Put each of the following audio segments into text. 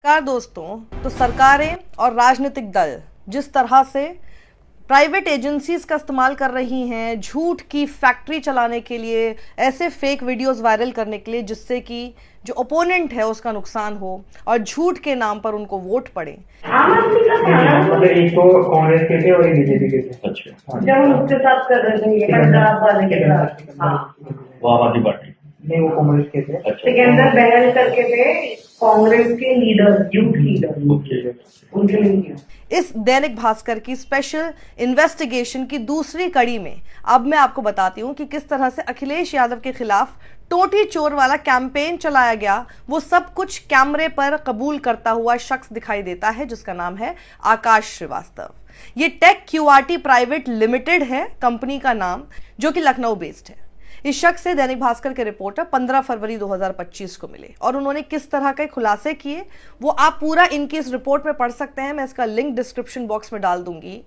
नमस्कार दोस्तों, तो सरकारें और राजनीतिक दल जिस तरह से प्राइवेट एजेंसीज का इस्तेमाल कर रही हैं झूठ की फैक्ट्री चलाने के लिए, ऐसे फेक वीडियोस वायरल करने के लिए जिससे कि जो ओपोनेंट है उसका नुकसान हो और झूठ के नाम पर उनको वोट पड़े। आम आदमी का मतलब एक तो कांग्रेस के थे और एक बीजेपी के थे। अच्छा, जब हम उसके साथ कर रहे थे पंजाब वाले के साथ, हाँ वो आम आदमी पार्टी नहीं, वो कांग्रेस के थे। अच्छा। सिकंदर बहल करके थे कांग्रेस के लीडर, यूथ लीडर, उनके लिए। इस दैनिक भास्कर की स्पेशल इन्वेस्टिगेशन की दूसरी कड़ी में अब मैं आपको बताती हूं कि किस तरह से अखिलेश यादव के खिलाफ टोटी चोर वाला कैंपेन चलाया गया। वो सब कुछ कैमरे पर कबूल करता हुआ शख्स दिखाई देता है जिसका नाम है आकाश श्रीवास्तव। ये टेक क्यूआरटी प्राइवेट लिमिटेड है कंपनी का नाम, जो कि लखनऊ बेस्ड है। इस शख्स से दैनिक भास्कर के रिपोर्टर 15 फरवरी 2025 को मिले और उन्होंने किस तरह के खुलासे किए वो आप पूरा इनकी इस रिपोर्ट में पढ़ सकते हैं। मैं इसका लिंक डिस्क्रिप्शन बॉक्स में डाल दूंगी।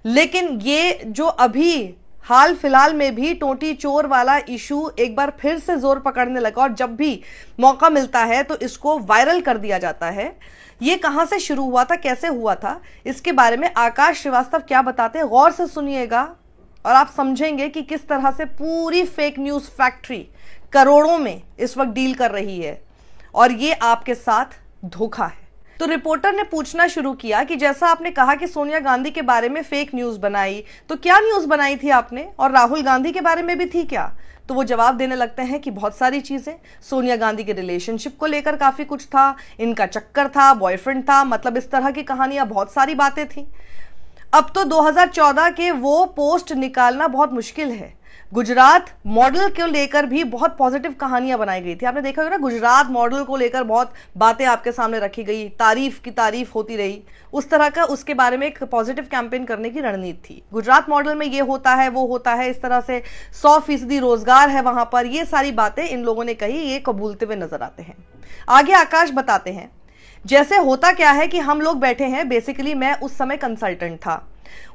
लेकिन ये जो अभी हाल फिलहाल में भी टोटी चोर वाला इशू एक बार फिर से जोर पकड़ने लगा और जब भी मौका मिलता है तो इसको वायरल कर दिया जाता है। ये कहां से शुरू हुआ था, कैसे हुआ था, इसके बारे में आकाश श्रीवास्तव क्या बताते हैं, गौर से सुनिएगा और आप समझेंगे कि किस तरह से पूरी फेक न्यूज फैक्ट्री करोड़ों में इस वक्त डील कर रही है और ये आपके साथ धोखा है। तो रिपोर्टर ने पूछना शुरू किया कि जैसा आपने कहा कि सोनिया गांधी के बारे में फेक न्यूज बनाई, तो क्या न्यूज बनाई थी आपने और राहुल गांधी के बारे में भी थी क्या? तो वो जवाब देने लगते हैं कि बहुत सारी चीजें, सोनिया गांधी के रिलेशनशिप को लेकर काफी कुछ था, इनका चक्कर था, बॉयफ्रेंड था, मतलब इस तरह की कहानियां, बहुत सारी बातें थी। अब तो 2014 के वो पोस्ट निकालना बहुत मुश्किल है। गुजरात मॉडल को लेकर भी बहुत पॉजिटिव कहानियां बनाई गई थी। आपने देखा होगा ना, गुजरात मॉडल को लेकर बहुत बातें आपके सामने रखी गई, तारीफ की तारीफ होती रही। उस तरह का उसके बारे में एक पॉजिटिव कैंपेन करने की रणनीति थी। गुजरात मॉडल में ये होता है, वो होता है, इस तरह से 100% रोजगार है वहां पर, ये सारी बातें इन लोगों ने कही, ये कबूलते हुए नजर आते हैं। आगे आकाश बताते हैं, जैसे होता क्या है कि हम लोग बैठे हैं, बेसिकली मैं उस समय कंसल्टेंट था,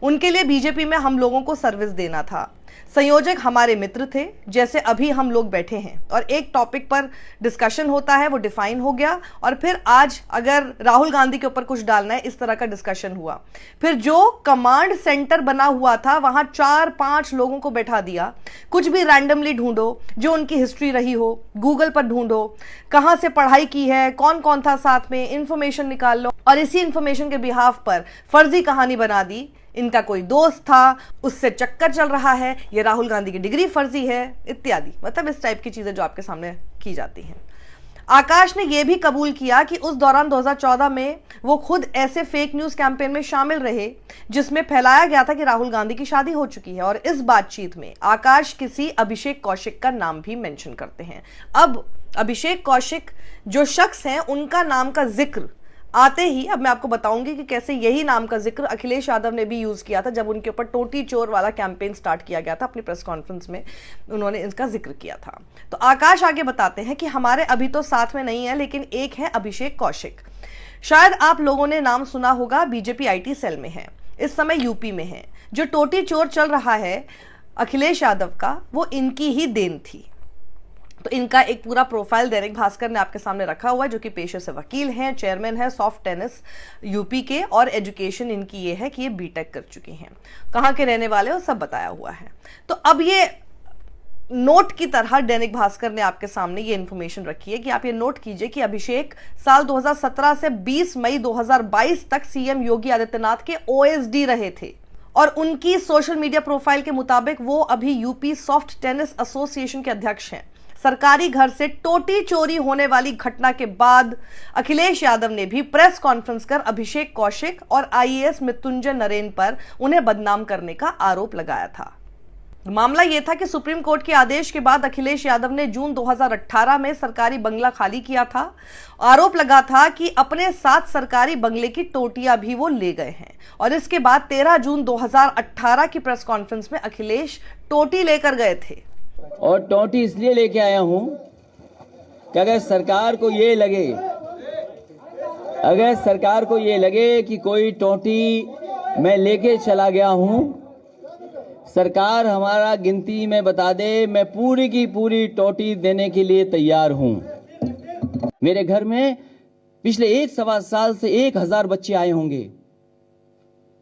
उनके लिए बीजेपी में हम लोगों को सर्विस देना था। संयोजक हमारे मित्र थे, जैसे अभी हम लोग बैठे हैं और एक टॉपिक पर डिस्कशन होता है, वो डिफाइन हो गया और फिर आज अगर राहुल गांधी के ऊपर कुछ डालना है, इस तरह का डिस्कशन हुआ। फिर जो कमांड सेंटर बना हुआ था वहां 4-5 लोगों को बैठा दिया, कुछ भी रैंडमली ढूंढो, जो उनकी हिस्ट्री रही हो, गूगल पर ढूंढो, कहां से पढ़ाई की है, कौन कौन था साथ में, इंफॉर्मेशन निकाल लो और इसी इंफॉर्मेशन के बिहाफ पर फर्जी कहानी बना दी। इनका कोई दोस्त था, उससे चक्कर चल रहा है, ये राहुल गांधी की डिग्री फर्जी है, इत्यादि, मतलब इस टाइप की चीजें जो आपके सामने की जाती हैं। आकाश ने यह भी कबूल किया कि उस दौरान 2014 में वो खुद ऐसे फेक न्यूज कैंपेन में शामिल रहे जिसमें फैलाया गया था कि राहुल गांधी की शादी हो चुकी है। और इस बातचीत में आकाश किसी अभिषेक कौशिक का नाम भी मेंशन करते हैं। अब अभिषेक कौशिक जो शख्स हैं, उनका नाम का जिक्र आते ही अब मैं आपको बताऊंगी कि कैसे यही नाम का जिक्र अखिलेश यादव ने भी यूज किया था जब उनके ऊपर टोटी चोर वाला कैंपेन स्टार्ट किया गया था। अपनी प्रेस कॉन्फ्रेंस में उन्होंने इसका जिक्र किया था। तो आकाश आगे बताते हैं कि हमारे अभी तो साथ में नहीं है, लेकिन एक है अभिषेक कौशिक, शायद आप लोगों ने नाम सुना होगा, बीजेपी आईटी सेल में है, इस समय यूपी में है। जो टोटी चोर चल रहा है अखिलेश यादव का, वो इनकी ही देन थी। तो इनका एक पूरा प्रोफाइल दैनिक भास्कर ने आपके सामने रखा हुआ है, जो कि पेशे से वकील हैं, चेयरमैन है सॉफ्ट टेनिस यूपी के, और एजुकेशन इनकी ये है कि ये बीटेक कर चुकी हैं, कहाँ के रहने वाले हो सब बताया हुआ है। तो अब ये नोट की तरह दैनिक भास्कर ने आपके सामने ये इंफॉर्मेशन रखी है कि आप ये नोट कीजिए कि अभिषेक साल 2017 से 20 मई 2022 तक सीएम योगी आदित्यनाथ के ओएसडी रहे थे और उनकी सोशल मीडिया प्रोफाइल के मुताबिक वो अभी यूपी सॉफ्ट टेनिस एसोसिएशन के अध्यक्ष हैं। सरकारी घर से टोटी चोरी होने वाली घटना के बाद अखिलेश यादव ने भी प्रेस कॉन्फ्रेंस कर अभिषेक कौशिक और आईएएस मृत्युंजय नरेन पर उन्हें बदनाम करने का आरोप लगाया था। मामला यह था कि सुप्रीम कोर्ट के आदेश के बाद अखिलेश यादव ने जून 2018 में सरकारी बंगला खाली किया था। आरोप लगा था कि अपने साथ सरकारी बंगले की टोटियां भी वो ले गए हैं और इसके बाद 13 जून 2018 की प्रेस कॉन्फ्रेंस में अखिलेश टोटी लेकर गए थे। और टोटी इसलिए लेके आया हूं कि अगर सरकार को ये लगे कि कोई टोटी मैं लेके चला गया हूं, सरकार हमारा गिनती में बता दे, मैं पूरी की पूरी टोटी देने के लिए तैयार हूं। मेरे घर में पिछले 1-1.25 साल से 1000 बच्चे आए होंगे।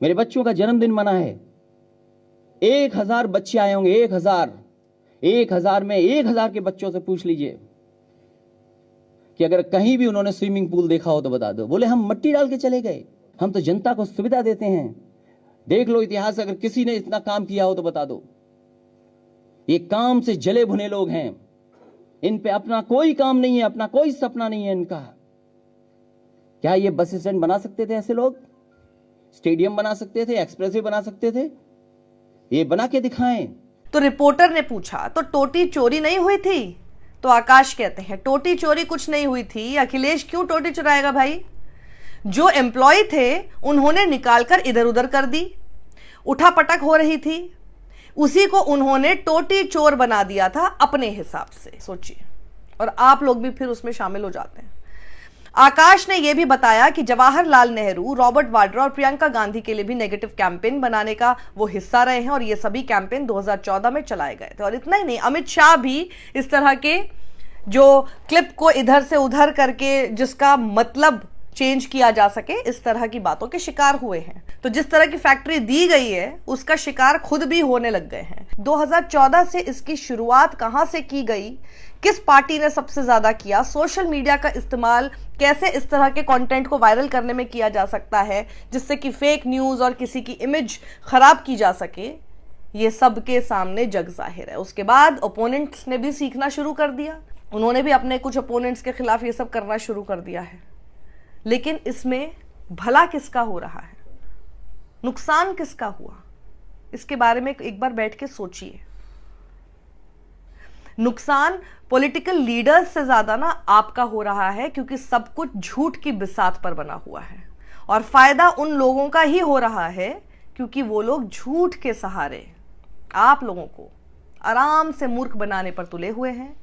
मेरे बच्चों का जन्मदिन मना है। 1000 बच्चे आए होंगे, 1000 में 1000 के बच्चों से पूछ लीजिए कि अगर कहीं भी उन्होंने स्विमिंग पूल देखा हो तो बता दो। बोले हम मट्टी डाल के चले गए, हम तो जनता को सुविधा देते हैं। देख लो इतिहास, अगर किसी ने इतना काम किया हो तो बता दो। ये काम से जले भुने लोग हैं, इन पे अपना कोई काम नहीं है, अपना कोई सपना नहीं है इनका। क्या ये बस स्टैंड बना सकते थे ऐसे लोग? स्टेडियम बना सकते थे, एक्सप्रेसवे बना सकते थे? ये बना के दिखाएं। तो रिपोर्टर ने पूछा तो टोटी चोरी नहीं हुई थी? तो आकाश कहते हैं टोटी चोरी कुछ नहीं हुई थी। अखिलेश क्यों टोटी चुराएगा भाई? जो एम्प्लॉय थे उन्होंने निकालकर इधर उधर कर दी, उठापटक हो रही थी, उसी को उन्होंने टोटी चोर बना दिया था अपने हिसाब से। सोचिए, और आप लोग भी फिर उसमें शामिल हो जाते हैं। आकाश ने यह भी बताया कि जवाहरलाल नेहरू, रॉबर्ट वाड्रा और प्रियंका गांधी के लिए भी नेगेटिव कैंपेन बनाने का वो हिस्सा रहे हैं और ये सभी कैंपेन 2014 में चलाए गए थे। और इतना ही नहीं, अमित शाह भी इस तरह के जो क्लिप को इधर से उधर करके जिसका मतलब चेंज किया जा सके, इस तरह की बातों के शिकार हुए हैं। तो जिस तरह की फैक्ट्री दी गई है उसका शिकार खुद भी होने लग गए हैं। 2014 से इसकी शुरुआत कहां से की गई, किस पार्टी ने सबसे ज्यादा किया, सोशल मीडिया का इस्तेमाल कैसे इस तरह के कंटेंट को वायरल करने में किया जा सकता है जिससे कि फेक न्यूज और किसी की इमेज खराब की जा सके, ये सबके सामने जग जाहिर है। उसके बाद ओपोनेंट्स ने भी सीखना शुरू कर दिया, उन्होंने भी अपने कुछ ओपोनेंट्स के खिलाफ ये सब करना शुरू कर दिया है। लेकिन इसमें भला किसका हो रहा है, नुकसान किसका हुआ, इसके बारे में एक बार बैठ के सोचिए। नुकसान पॉलिटिकल लीडर्स से ज्यादा ना आपका हो रहा है, क्योंकि सब कुछ झूठ की बिसात पर बना हुआ है। और फायदा उन लोगों का ही हो रहा है क्योंकि वो लोग झूठ के सहारे आप लोगों को आराम से मूर्ख बनाने पर तुले हुए हैं,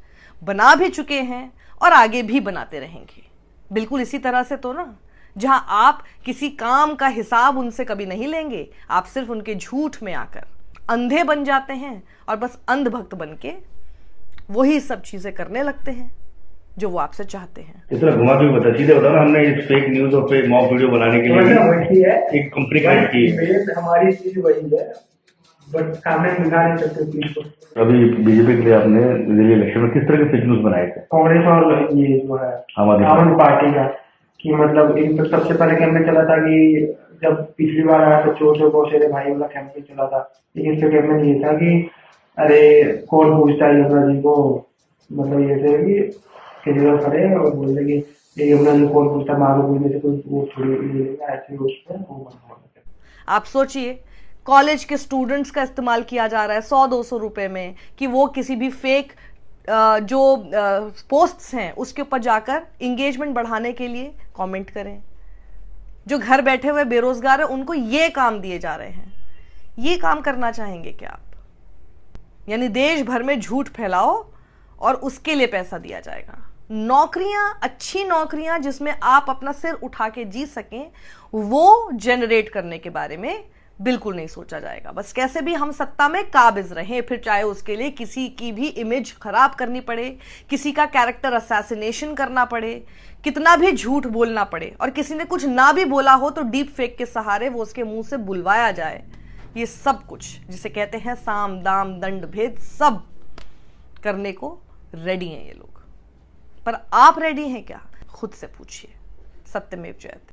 बना भी चुके हैं और आगे भी बनाते रहेंगे। बिल्कुल इसी तरह से तो ना, जहां आप किसी काम का हिसाब उनसे कभी नहीं लेंगे, आप सिर्फ उनके झूठ में आकर अंधे बन जाते हैं और बस अंधभक्त बन के वही सब चीजें करने लगते हैं जो वो आपसे चाहते हैं। इस तरह घुमा के बता, सीधे बताओ ना, हमने इस फेक न्यूज और फेक मॉक वीडियो बनाने के लिए एक कंपनी क्रिएट की है। हमारी चीज वही है, बट सामने दिखा नहीं सकते चीज को। अभी बीजेपी के लिए आपने दिल्ली इलेक्शन में किस तरह के फेक न्यूज बनाए थे? कांग्रेस और ये जो है आम आदमी पार्टी का, कि मतलब इन पर सबसे पहले कैंपेन चला था कि जब पिछली बार आया तो चोर चोर बहुशेरे भाई वाला कैंपेन चला था। लेकिन इसका कैंपेन ये था कि अरे कौन पूछता है यमुना जी को, मतलब ये थे कि केजरीवाल खड़े और बोल रहे कि यमुना जी कौन पूछता, मारो बोलने से कोई वो थोड़ी ऐसे आप सोचिए, कॉलेज के स्टूडेंट्स का इस्तेमाल किया जा रहा है 100-200 रुपए में कि वो किसी भी फेक जो पोस्ट्स हैं उसके ऊपर जाकर इंगेजमेंट बढ़ाने के लिए कमेंट करें। जो घर बैठे हुए बेरोजगार हैं उनको ये काम दिए जा रहे हैं। ये काम करना चाहेंगे क्या आप? यानी देश भर में झूठ फैलाओ और उसके लिए पैसा दिया जाएगा। नौकरियां, अच्छी नौकरियां जिसमें आप अपना सिर उठा के जी सकें, वो जनरेट करने के बारे में बिल्कुल नहीं सोचा जाएगा। बस कैसे भी हम सत्ता में काबिज रहें, फिर चाहे उसके लिए किसी की भी इमेज खराब करनी पड़े, किसी का कैरेक्टर असैसिनेशन करना पड़े, कितना भी झूठ बोलना पड़े, और किसी ने कुछ ना भी बोला हो तो डीप फेक के सहारे वो उसके मुंह से बुलवाया जाए। ये सब कुछ जिसे कहते हैं साम दाम दंड भेद, सब करने को रेडी हैं ये लोग। पर आप रेडी हैं क्या? खुद से पूछिए। सत्यमेव जयते।